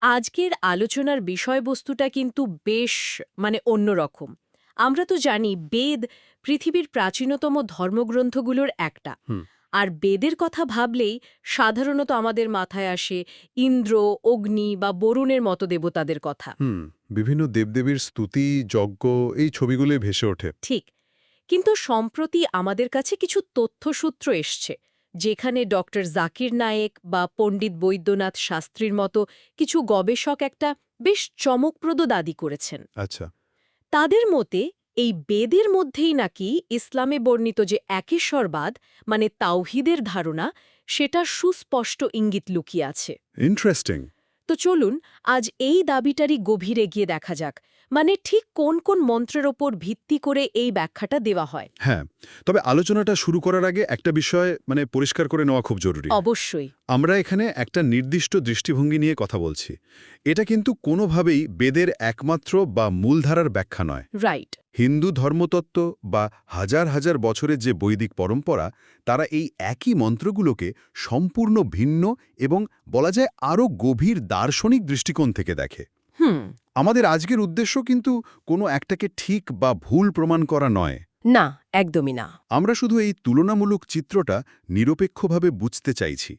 আজকের আলোচনার বিষয়বস্তুটা কিন্তু বেশ অন্যরকম। আমরা তো জানি বেদ পৃথিবীর প্রাচীনতম ধর্মগ্রন্থগুলোর একটা। হুম আর বেদের কথা ভাবলেই সাধারণত আমাদের মাথায় আসে ইন্দ্র, অগ্নি বা বরুণের মতো দেবতাদের কথা। হুম বিভিন্ন দেবদেবীর স্তুতি যজ্ঞ এই ছবিগুলোই ভেসে ওঠে। ঠিক। কিন্তু সম্প্রতি আমাদের কাছে কিছু তথ্যসূত্র এসছে, যেখানে ডক্টর জাকির নায়েক বা পণ্ডিত বৈদ্যনাথ শাস্ত্রীর মতো কিছু গবেষক একটা বেশ চমকপ্রদ দাবি করেছেন। আচ্ছা। তাদের মতে এই বেদের মধ্যেই নাকি ইসলামে বর্ণিত যে একেশ্বরবাদ তাওহিদের ধারণা, সেটা সুস্পষ্ট ইঙ্গিত লুকিয়ে আছে। ইন্টারেস্টিং। তো চলুন আজ এই দাবিটারই গভীরে গিয়ে দেখা যাক, ঠিক কোন কোন মন্ত্রের ওপর ভিত্তি করে এই ব্যাখ্যাটা দেওয়া হয়। হ্যাঁ, তবে আলোচনাটা শুরু করার আগে একটা বিষয় পরিষ্কার করে নেওয়া খুব জরুরি। অবশ্যই। আমরা এখানে একটা নির্দিষ্ট দৃষ্টিভঙ্গি নিয়ে কথা বলছি। এটা কিন্তু কোনোভাবেই বেদের একমাত্র বা মূলধারার ব্যাখ্যা নয়। রাইট। হিন্দু ধর্মতত্ত্ব বা হাজার হাজার বছরের যে বৈদিক পরম্পরা, তারা এই একই মন্ত্রগুলোকে সম্পূর্ণ ভিন্ন এবং বলা যায় আরও গভীর দার্শনিক দৃষ্টিকোণ থেকে দেখে। হুম। আমাদের আজকের উদ্দেশ্য কিন্তু কোনো একটাকে ঠিক বা ভুল প্রমাণ করা নয়। না, একদমই না। আমরা শুধু এই তুলনামূলক চিত্রটা নিরপেক্ষভাবে বুঝতে চাইছি।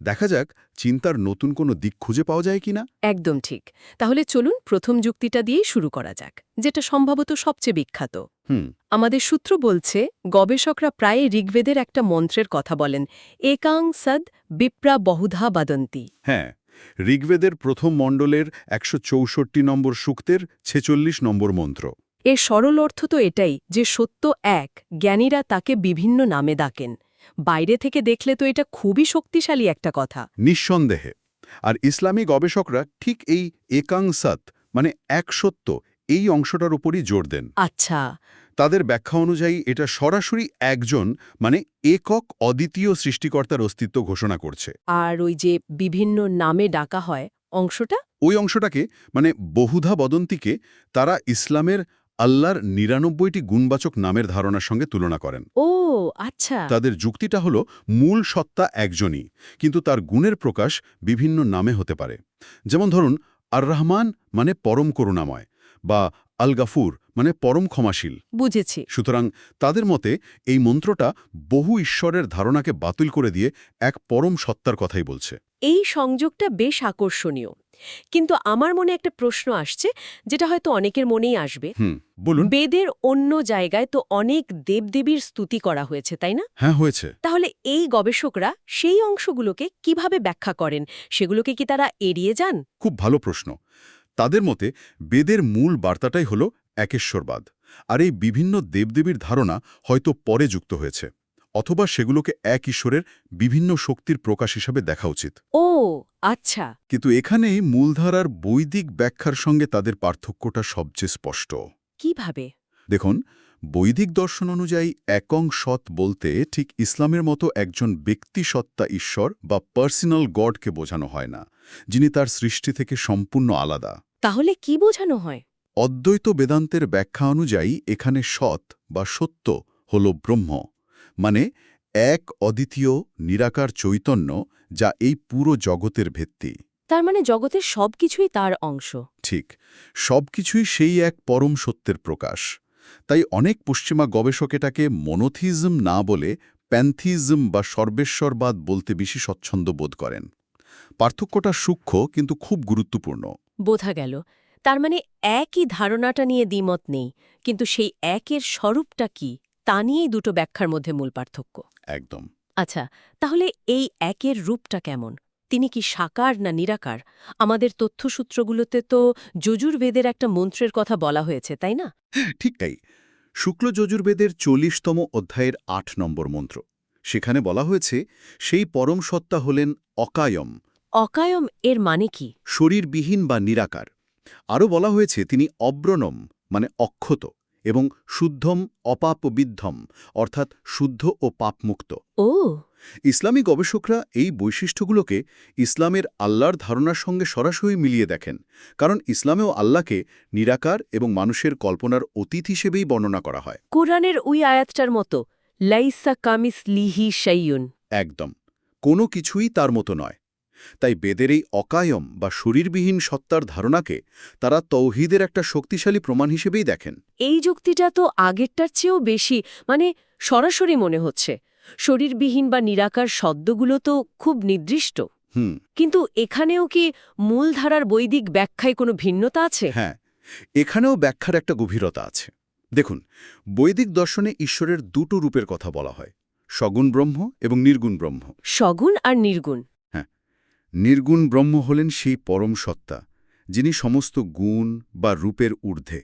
দেখা যাক চিন্তার নতুন কোনো দিক খুঁজে পাওয়া যায় কিনা। একদম ঠিক। তাহলে চলুন প্রথম যুক্তিটা দিয়েই শুরু করা যাক, যেটা সম্ভবত সবচেয়ে বিখ্যাত। হুম আমাদের সূত্র বলছে, গবেষকরা প্রায় ঋগ্বেদের একটা মন্ত্রের কথা বলেন, একাং সদ বিপ্রা বহুধা বাদন্তি। হ্যাঁ, ঋগ্বেদের প্রথম মণ্ডলের ১৬৪ নম্বর সূক্তের ৪৬ নম্বর মন্ত্র। এর সরল অর্থ তো এটাই যে সত্য এক, জ্ঞানীরা তাকে বিভিন্ন নামে ডাকেন। বাইরে থেকে দেখলে তো এটা খুবই শক্তিশালী একটা কথা। নিঃসন্দেহে। আর ইসলামী গবেষকরা ঠিক এই একাং সৎ এক সত্য এই অংশটার উপরই জোর দেন। আচ্ছা। তাদের ব্যাখ্যা অনুযায়ী এটা সরাসরি একজন একক অদ্বিতীয় সৃষ্টিকর্তার অস্তিত্ব ঘোষণা করছে। আর ওই যে বিভিন্ন নামে ডাকা হয় অংশটা? ওই অংশটাকে বহুধা বদন্তিকে তারা ইসলামের আল্লাহর ৯৯টি গুণবাচক নামের ধারণার সঙ্গে তুলনা করেন। ও আচ্ছা। তাদের যুক্তিটা হলো মূল সত্তা একজনই, কিন্তু তার গুণের প্রকাশ বিভিন্ন নামে হতে পারে। যেমন ধরুন, আর রহমান পরম করুণাময়, বা আল গাফুর পরম ক্ষমাশীল। বুঝেছি। সুতরাং তাদের মতে এই মন্ত্রটা বহু ঈশ্বরের ধারণাকে বাতিল করে দিয়ে এক পরম সত্তার কথাই বলছে। এই সংযোগটা বেশ আকর্ষণীয়। কিন্তু আমার মনে একটা প্রশ্ন আসছে, যেটা হয়তো অনেকের মনেই আসবে। বলুন। বেদের অন্য জায়গায় তো অনেক দেবদেবীর স্তুতি করা হয়েছে, তাই না? হ্যাঁ, হয়েছে। তাহলে এই গবেষকরা সেই অংশগুলোকে কিভাবে ব্যাখ্যা করেন? সেগুলোকে কি তারা এড়িয়ে যান? খুব ভালো প্রশ্ন। তাদের মতে বেদের মূল বার্তাটাই হল একেশ্বরবাদ, আর এই বিভিন্ন দেবদেবীর ধারণা হয়তো পরে যুক্ত হয়েছে, অথবা সেগুলোকে এক ঈশ্বরের বিভিন্ন শক্তির প্রকাশ হিসাবে দেখা উচিত। ও আচ্ছা। কিন্তু এখানেই মূলধারার বৈদিক ব্যাখ্যার সঙ্গে তাদের পার্থক্যটা সবচেয়ে স্পষ্ট। কিভাবে? দেখুন, বৈদিক দর্শন অনুযায়ী একং সৎ বলতে ঠিক ইসলামের মতো একজন ব্যক্তিসত্তা ঈশ্বর বা পার্সোনাল গডকে বোঝানো হয় না, যিনি তার সৃষ্টি থেকে সম্পূর্ণ আলাদা। তাহলে কি বোঝানো হয়? অদ্বৈত বেদান্তের ব্যাখ্যা অনুযায়ী এখানে সৎ বা সত্য হল ব্রহ্ম, মানে এক অদ্বিতীয় নিরাকার চৈতন্য, যা এই পুরো জগতের ভিত্তি। তার জগতের সবকিছুই তার অংশ। ঠিক, সবকিছুই সেই এক পরম সত্যের প্রকাশ। তাই অনেক পশ্চিমা গবেষক এটাকে মনোথিজম না বলে প্যান্থিজম বা সর্বেশ্বরবাদ বলতে বেশি স্বচ্ছন্দ বোধ করেন। পার্থক্যটা সূক্ষ্ম কিন্তু খুব গুরুত্বপূর্ণ। বোঝা গেল। তার একই ধারণাটা নিয়ে দ্বিমত নেই, কিন্তু সেই একের স্বরূপটা কি, তা নিয়েই দুটো ব্যাখ্যার মধ্যে মূল পার্থক্য। একদম। আচ্ছা, তাহলে এই একের রূপটা কেমন? তিনি কি সাকার না নিরাকার? আমাদের তথ্যসূত্রগুলোতে তো যজুর্বেদের একটা মন্ত্রের কথা বলা হয়েছে, তাই না? ঠিক তাই। শুক্ল যজুর্বেদের ৪০তম অধ্যায়ের ৮ নম্বর মন্ত্র, সেখানে বলা হয়েছে সেই পরম সত্তা হলেন অকায়ম, অকায়ম এর মানে কি? শরীরবিহীন বা নিরাকার। আরও বলা হয়েছে তিনি অব্রণম, অক্ষত, এবং শুদ্ধম অপাপবিদ্ধম, অর্থাৎ শুদ্ধ ও পাপমুক্ত। ও ইসলামী গবেষকরা এই বৈশিষ্ট্যগুলোকে ইসলামের আল্লাহর ধারণার সঙ্গে সরাসরি মিলিয়ে দেখেন, কারণ ইসলামেও আল্লাহকে নিরাকার এবং মানুষের কল্পনার অতীত হিসেবেই বর্ণনা করা হয়। কোরআনের ওই আয়াতটার মতো, লাইসা কামিস লিহি শাইউন। একদম, কোনো কিছুই তার মতো নয়। তাই বেদের এই অকায়ম বা শরীরবিহীন সত্তার ধারণাকে তারা তৌহিদের একটা শক্তিশালী প্রমাণ হিসেবেই দেখেন। এই যুক্তিটা তো আগেরটার চেয়েও বেশি, মানে সরাসরি মনে হচ্ছে। শরীরবিহীন বা নিরাকার শব্দগুলো তো খুব নির্দিষ্ট। কিন্তু এখানেও কি মূলধারার বৈদিক ব্যাখ্যায় কোনো ভিন্নতা আছে? হ্যাঁ, এখানেও ব্যাখ্যার একটা গভীরতা আছে। দেখুন, বৈদিক দর্শনে ঈশ্বরের দুটো রূপের কথা বলা হয়, সগুণ ব্রহ্ম এবং নির্গুণ ব্রহ্ম। সগুণ আর নির্গুণ। নির্গুণ ব্রহ্ম হলেন সেই পরম সত্তা, যিনি সমস্ত গুণ বা রূপের ঊর্ধ্বে।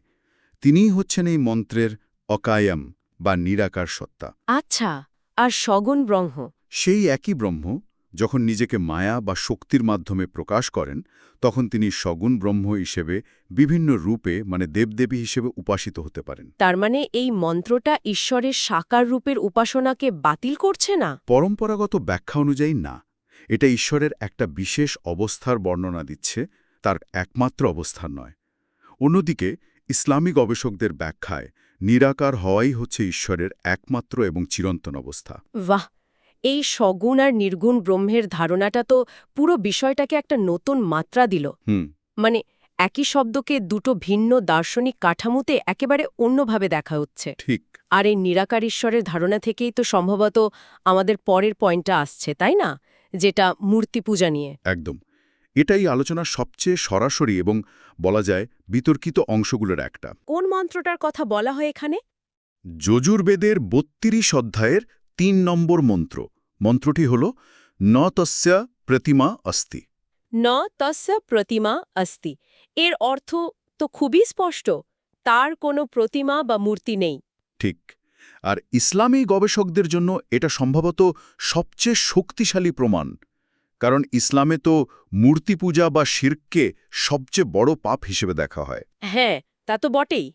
তিনিই হচ্ছেন এই মন্ত্রের অকায়ম বা নিরাকার সত্তা। আচ্ছা, আর সগুণ ব্রহ্ম? সেই একই ব্রহ্ম যখন নিজেকে মায়া বা শক্তির মাধ্যমে প্রকাশ করেন, তখন তিনি সগুণ ব্রহ্ম হিসেবে বিভিন্ন রূপে মানে দেবদেবী হিসেবে উপাসিত হতে পারেন। তার মানে এই মন্ত্রটা ঈশ্বরের সাকার রূপের উপাসনাকে বাতিল করছে না? পরম্পরাগত ব্যাখ্যা অনুযায়ী না, এটা ঈশ্বরের একটা বিশেষ অবস্থার বর্ণনা দিচ্ছে, তার একমাত্র অবস্থান নয়। অন্যদিকে ইসলামী গবেষকদের ব্যাখ্যায় নিরাকার হওয়াই হচ্ছে ঈশ্বরের একমাত্র এবং চিরন্তন অবস্থা। বাহ! এই সগুণ আর নির্গুণ ব্রহ্মের ধারণাটা তো পুরো বিষয়টাকে একটা নতুন মাত্রা দিল। মানে একই শব্দকে দুটো ভিন্ন দার্শনিক কাঠামোতে একেবারে অন্যভাবে দেখা হচ্ছে। ঠিক। আর এই নিরাকার ঈশ্বরের ধারণা থেকেই তো সম্ভবত আমাদের পরের পয়েন্টটা আসছে, তাই না? যেটা মূর্তি পূজা নিয়ে। একদম। এটাই আলোচনার সবচেয়ে সরাসরি এবং বলা যায় বিতর্কিত অংশগুলোর একটা। কোন মন্ত্রটার কথা বলা হয় এখানে? যজুর্বেদের ৩২ অধ্যায়ের ৩ নম্বর মন্ত্র। মন্ত্রটি হল ন তস্য প্রতিমা অস্তি। ন তস্য প্রতিমা অস্তি। এর অর্থ তো খুবই স্পষ্ট, তার কোনো প্রতিমা বা মূর্তি নেই। ঠিক। আর ইসলামী গবেষকদের জন্য এটা সম্ভবত সবচেয়ে শক্তিশালী প্রমাণ, কারণ ইসলামে তো মূর্তি পূজা বা শিরককে সবচেয়ে বড় পাপ হিসেবে দেখা হয়। হ্যাঁ, তা তো বটেই।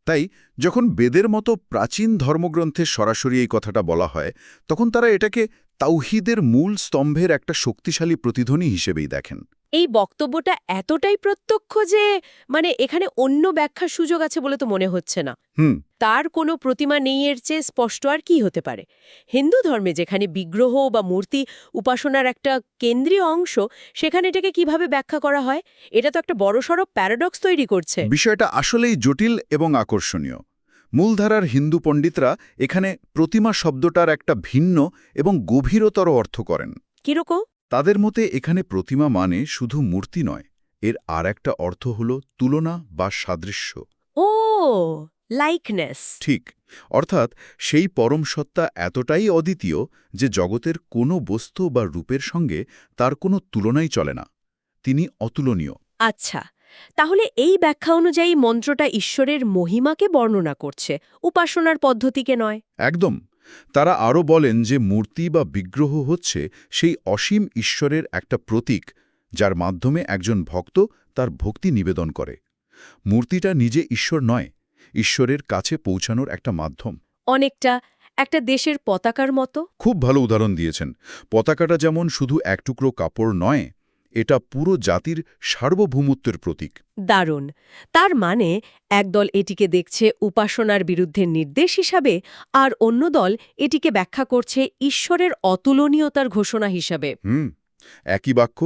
তাই যখন বেদের মতো প্রাচীন ধর্মগ্রন্থে সরাসরি এই কথাটা বলা হয়, তখন তারা এটাকে তাওহীদের মূল স্তম্ভের একটা শক্তিশালী প্রতিধ্বনি হিসেবেই দেখেন। এই বক্তব্যটা এতটাই প্রত্যক্ষ যে মানে এখানে অন্য ব্যাখ্যার সুযোগ আছে বলে তো মনে হচ্ছে না। তার কোনো প্রতিমা নেই এর চেয়ে স্পষ্ট আর কি হতে পারে? হিন্দু ধর্মে যেখানে বিগ্রহ বা মূর্তি উপাসনার একটা কেন্দ্রীয় অংশ, সেখানে এটাকে কিভাবে ব্যাখ্যা করা হয়? এটা তো একটা বড়সড় প্যারাডক্স তৈরি করছে। বিষয়টা আসলেই জটিল এবং আকর্ষণীয়। মূলধারার হিন্দু পণ্ডিতরা এখানে প্রতিমা শব্দটার একটা ভিন্ন এবং গভীরতর অর্থ করেন। কিরকম? তাদের মতে এখানে প্রতিমা মানে শুধু মূর্তি নয়, এর আর একটা অর্থ হল তুলনা বা সাদৃশ্য। ও, লাইকনেস। ঠিক। অর্থাৎ সেই পরম সত্তা এতটাই অদ্বিতীয় যে জগতের কোনো বস্তু বা রূপের সঙ্গে তার কোনো তুলনাই চলে না। তিনি অতুলনীয়। আচ্ছা, তাহলে এই ব্যাখ্যা অনুযায়ী মন্ত্রটা ঈশ্বরের মহিমাকে বর্ণনা করছে, উপাসনার পদ্ধতিকে নয়। একদম। তারা আরও বলেন যে মূর্তি বা বিগ্রহ হচ্ছে সেই অসীম ঈশ্বরের একটা প্রতীক, যার মাধ্যমে একজন ভক্ত তার ভক্তি নিবেদন করে। মূর্তিটা নিজে ঈশ্বর নয়, ঈশ্বরের কাছে পৌঁছানোর একটা মাধ্যম। অনেকটা একটা দেশের পতাকার মতো। খুব ভালো উদাহরণ দিয়েছেন। পতাকাটা যেমন শুধু এক টুকরো কাপড় নয়, এটা পুরো জাতির সার্বভৌমত্বের প্রতীক। দারুণ। তার মানে একদল এটিকে দেখছে উপাসনার বিরুদ্ধে নির্দেশ হিসাবে, আর অন্য দল এটিকে ব্যাখ্যা করছে ঈশ্বরের অতুলনীয়তার ঘোষণা হিসাবে। একই বাক্য,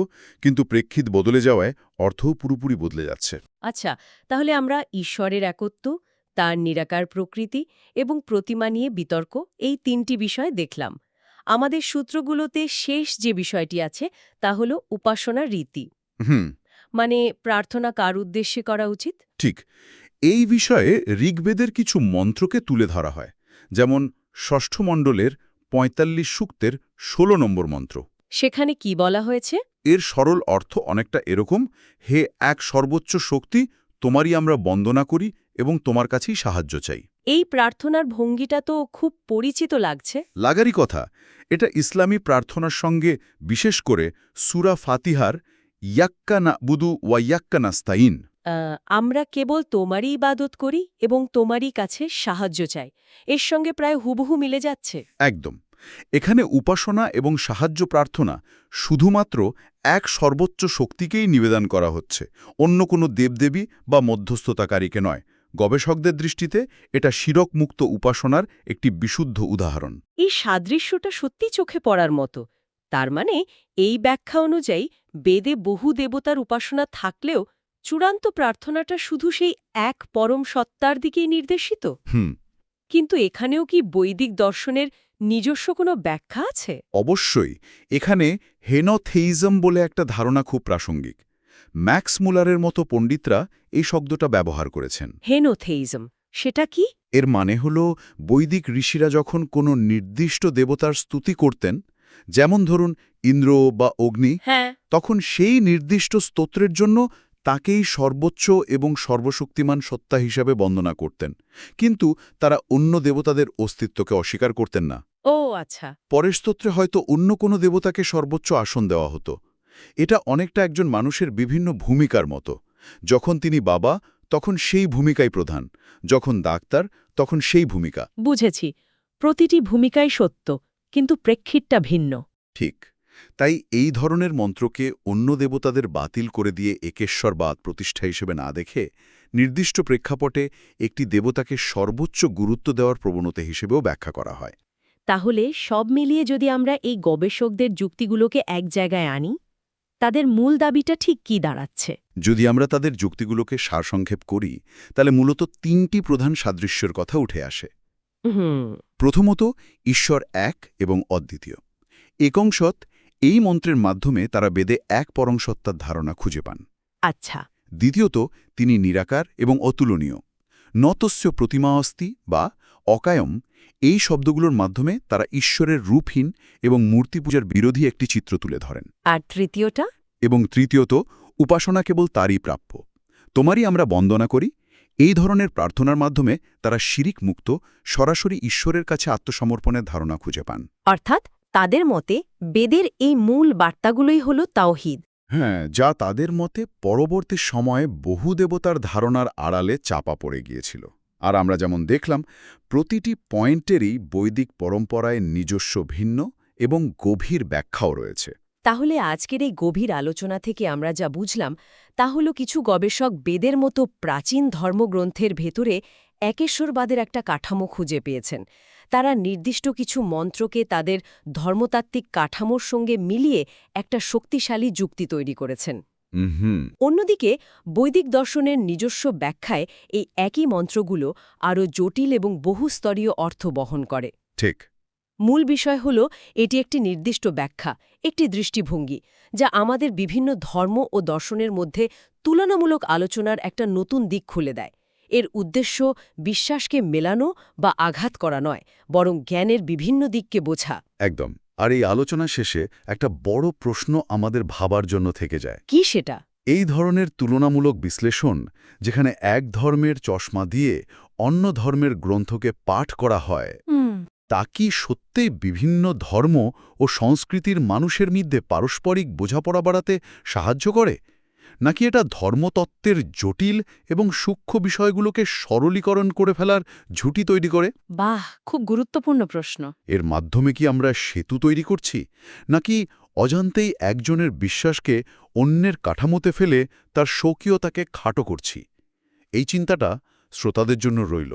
কিন্তু প্রেক্ষিত বদলে যাওয়ায় অর্থও পুরোপুরি বদলে যাচ্ছে। আচ্ছা, তাহলে আমরা ঈশ্বরের একত্ব, তার নিরাকার প্রকৃতি এবং প্রতিমা নিয়ে বিতর্ক, এই তিনটি বিষয় দেখলাম। আমাদের সূত্রগুলোতে শেষ যে বিষয়টি আছে তা হল উপাসনার রীতি। মানে প্রার্থনা কার উদ্দেশ্যে করা উচিত? ঠিক। এই বিষয়ে ঋগ্বেদের কিছু মন্ত্রকে তুলে ধরা হয়, যেমন ষষ্ঠ মণ্ডলের ৪৫ সূক্তের ১৬ নম্বর মন্ত্র। সেখানে কি বলা হয়েছে? এর সরল অর্থ অনেকটা এরকম: হে এক সর্বোচ্চ শক্তি, তোমারই আমরা বন্দনা করি এবং তোমার কাছেই সাহায্য চাই। এই প্রার্থনার ভঙ্গিটা তো খুব পরিচিত লাগছে। লাগারই কথা। এটা ইসলামী প্রার্থনার সঙ্গে, বিশেষ করে সূরা ফাতিহার ইয়াক্কা না'বুদু ওয়া ইয়াক্কা নাস্তাইন, আমরা কেবল তোমারই ইবাদত করি এবং তোমারই কাছে সাহায্য চাই, এর সঙ্গে প্রায় হুবহু মিলে যাচ্ছে। একদম। এখানে উপাসনা এবং সাহায্য প্রার্থনা শুধুমাত্র এক সর্বোচ্চ শক্তিকেই নিবেদন করা হচ্ছে, অন্য কোনো দেবদেবী বা মধ্যস্থতাকারীকে নয়। গবেষকদের দৃষ্টিতে এটা শিরকমুক্ত উপাসনার একটি বিশুদ্ধ উদাহরণ। এই সাদৃশ্যটা সত্যি চোখে পড়ার মতো। তার মানে এই ব্যাখ্যা অনুযায়ী বেদে বহু দেবতার উপাসনা থাকলেও চূড়ান্ত প্রার্থনাটা শুধু সেই এক পরম সত্তার দিকেই নির্দেশিত। হুম। কিন্তু এখানেও কি বৈদিক দর্শনের নিজস্ব কোনো ব্যাখ্যা আছে? অবশ্যই। এখানে হেনোথেইজম বলে একটা ধারণা খুব প্রাসঙ্গিক। ম্যাক্স মুলারের মতো পণ্ডিতরা এই শব্দটা ব্যবহার করেছেন। হেনোথেইজম সেটা কি? এর মানে হল বৈদিক ঋষিরা যখন কোনো নির্দিষ্ট দেবতার স্তুতি করতেন, যেমন ধরুন ইন্দ্র বা অগ্নি, হ্যাঁ। তখন সেই নির্দিষ্ট স্তোত্রের জন্য তাকেই সর্বোচ্চ এবং সর্বশক্তিমান সত্তা হিসাবে বন্দনা করতেন, কিন্তু তারা অন্য দেবতাদের অস্তিত্বকে অস্বীকার করতেন না। ও আচ্ছা। পরের স্তোত্রে হয়তো অন্য কোনো দেবতাকে সর্বোচ্চ আসন দেওয়া হতো। এটা অনেকটা একজন মানুষের বিভিন্ন ভূমিকার মতো। যখন তিনি বাবা, তখন সেই ভূমিকাই প্রধান, যখন ডাক্তার, তখন সেই ভূমিকা। বুঝেছি। প্রতিটি ভূমিকাই সত্য, কিন্তু প্রেক্ষিতটা ভিন্ন। ঠিক। তাই এই ধরনের মন্ত্রকে অন্য দেবতাদের বাতিল করে দিয়ে একেশ্বরবাদ প্রতিষ্ঠা হিসেবে না দেখে নির্দিষ্ট প্রেক্ষাপটে একটি দেবতাকে সর্বোচ্চ গুরুত্ব দেওয়ার প্রবণতা হিসেবেও ব্যাখ্যা করা হয়। তাহলে সব মিলিয়ে যদি আমরা এই গবেষকদের যুক্তিগুলোকে এক জায়গায় আনি, তাদের মূল দাবিটা ঠিক কি দাঁড়াচ্ছে? যদি আমরা তাদের যুক্তিগুলোকে সারসংক্ষেপ করি, তাহলে মূলত তিনটি প্রধান সাদৃশ্যের কথা উঠে আসে। হুম। প্রথমত, ঈশ্বর এক এবং অদ্বিতীয়। একংসৎ এই মন্ত্রের মাধ্যমে তারা বেদে এক পরম সত্তার ধারণা খুঁজে পান। আচ্ছা। দ্বিতীয়ত, তিনি নিরাকার এবং অতুলনীয়। নতস্য প্রতিমা অস্তি বা অকায়ম, এই শব্দগুলোর মাধ্যমে তারা ঈশ্বরের রূপহীন এবং মূর্তি পূজার বিরোধী একটি চিত্র তুলে ধরেন। আর তৃতীয়টা? এবং তৃতীয়ত, উপাসনা কেবল তারই প্রাপ্য, তোমারই আমরা বন্দনা করি। এই ধরনের প্রার্থনার মাধ্যমে তারা শিরিক মুক্ত, সরাসরি ঈশ্বরের কাছে আত্মসমর্পণের ধারণা খুঁজে পান। অর্থাৎ তাদের মতে বেদের এই মূল বার্তাগুলোই হল তাওহীদ। হ্যাঁ, যা তাদের মতে পরবর্তী সময়ে বহু দেবতার ধারণার আড়ালে চাপা পড়ে গিয়েছিল। আর আমরা যেমন দেখলাম, প্রতিটি পয়েন্টেরই বৈদিক পরম্পরায় নিজস্ব ভিন্ন এবং গভীর ব্যাখ্যাও রয়েছে। তাহলে আজকের এই গভীর আলোচনা থেকে আমরা যা বুঝলাম তা হল কিছু গবেষক বেদের মতো প্রাচীন ধর্মগ্রন্থের ভেতরে একেশ্বরবাদের একটা কাঠামো খুঁজে পেয়েছেন। তারা নির্দিষ্ট কিছু মন্ত্রকে তাদের ধর্মতাত্ত্বিক কাঠামোর সঙ্গে মিলিয়ে একটা শক্তিশালী যুক্তি তৈরি করেছেন। হুম। অন্যদিকে বৈদিক দর্শনের নিজস্ব ব্যাখ্যায় এই একই মন্ত্রগুলো আরও জটিল এবং বহুস্তরীয় অর্থ বহন করে। ঠিক। মূল বিষয় হল এটি একটি নির্দিষ্ট ব্যাখ্যা, একটি দৃষ্টিভঙ্গি, যা আমাদের বিভিন্ন ধর্ম ও দর্শনের মধ্যে তুলনামূলক আলোচনার একটা নতুন দিক খুলে দেয়। এর উদ্দেশ্য বিশ্বাসকে মেলানো বা আঘাত করা নয়, বরং জ্ঞানের বিভিন্ন দিককে বোঝা। একদম। আর এই আলোচনা শেষে একটা বড় প্রশ্ন আমাদের ভাবার জন্য থেকে যায়। কি সেটা? এই ধরনের তুলনামূলক বিশ্লেষণ, যেখানে এক ধর্মের চশমা দিয়ে অন্য ধর্মের গ্রন্থকে পাঠ করা হয়, তা কি সত্যিই বিভিন্ন ধর্ম ও সংস্কৃতির মানুষের মধ্যে পারস্পরিক বোঝাপড়া বাড়াতে সাহায্য করে, নাকি এটা ধর্মতত্ত্বের জটিল এবং সূক্ষ্ম বিষয়গুলোকে সরলীকরণ করে ফেলার ঝুঁকি তৈরি করে? বাহ, খুব গুরুত্বপূর্ণ প্রশ্ন। এর মাধ্যমে কি আমরা সেতু তৈরি করছি, নাকি অজান্তেই একজনের বিশ্বাসকে অন্যের কাঠামোতে ফেলে তার স্বকীয়তাকে খাটো করছি? এই চিন্তাটা শ্রোতাদের জন্য রইল।